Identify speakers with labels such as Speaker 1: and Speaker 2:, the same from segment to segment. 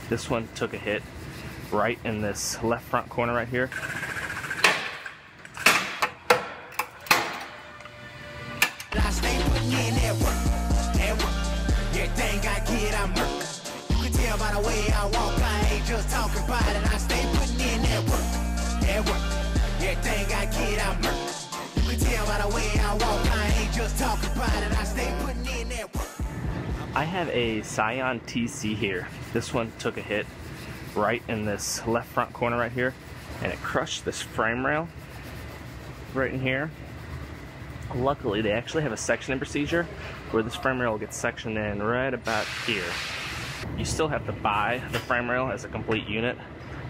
Speaker 1: This one took a hit right in this left front corner right here.
Speaker 2: By the way I walk, I ain't just talking about it. I stay putting in that work. Everything I get, I murk. You can tell by the way I walk, I ain't just talking about it. I stay putting in that work.
Speaker 1: I have a Scion TC here. This one took a hit right in this left front corner right here, and it crushed this frame rail right in here. Luckily, they actually have a sectioning procedure where this frame rail gets sectioned in right about here. You still have to buy the frame rail as a complete unit,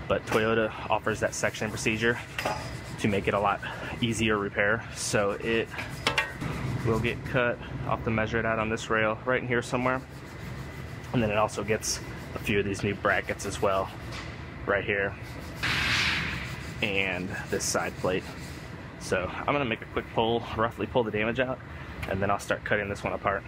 Speaker 1: but Toyota offers that sectioning procedure to make it a lot easier repair. So it will get cut. I'll have to measure it out on this rail right in here somewhere. And then it also gets a few of these new brackets as well, right here, and this side plate. So I'm gonna make a quick pull, roughly pull the damage out, and then I'll start cutting this one apart.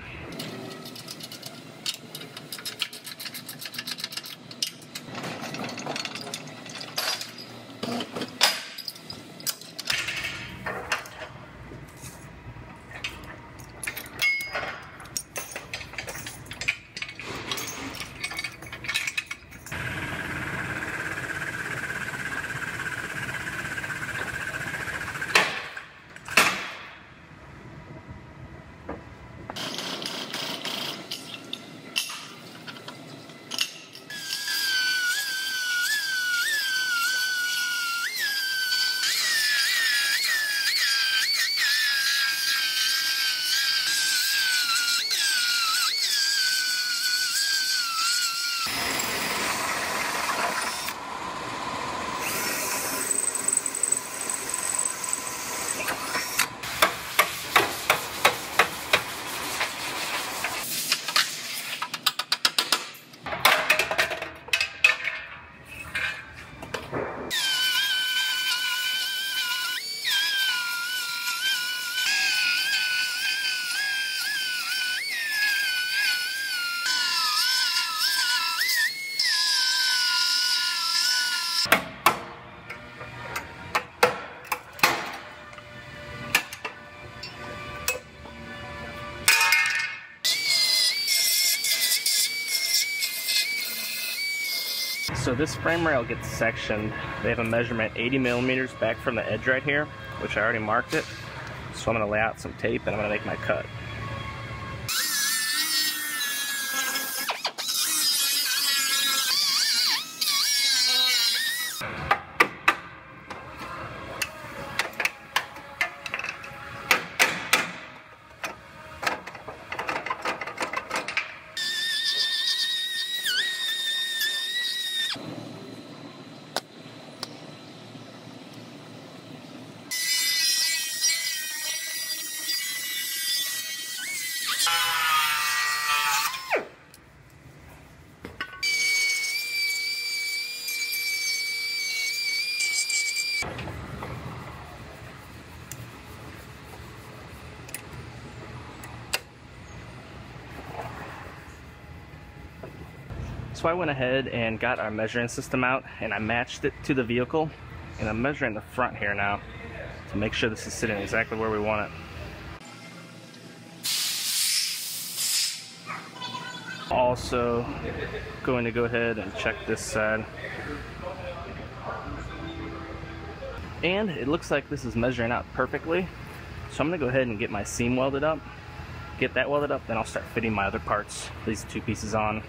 Speaker 1: So this frame rail gets sectioned. They have a measurement 80 millimeters back from the edge right here, which I already marked it. So I'm gonna lay out some tape and I'm gonna make my cut. So I went ahead and got our measuring system out and I matched it to the vehicle, and I'm measuring the front here now to make sure this is sitting exactly where we want it. Also going to go ahead and check this side, and it looks like this is measuring out perfectly. So I'm gonna go ahead and get my seam welded up, get that welded up, then I'll start fitting my other parts, these two pieces on.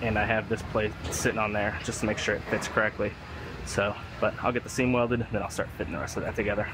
Speaker 1: And I have this plate sitting on there just to make sure it fits correctly. So, but I'll get the seam welded, then I'll start fitting the rest of that together.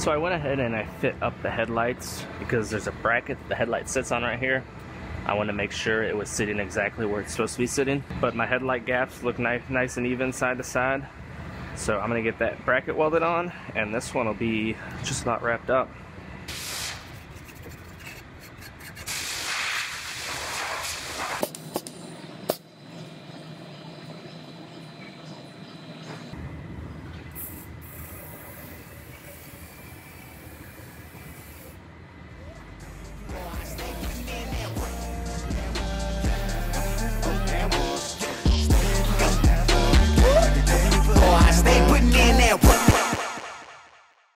Speaker 1: So I went ahead and I fit up the headlights because there's a bracket the headlight sits on right here. I want to make sure it was sitting exactly where it's supposed to be sitting. But my headlight gaps look nice and even side to side. So I'm going to get that bracket welded on, and this one will be just about wrapped up.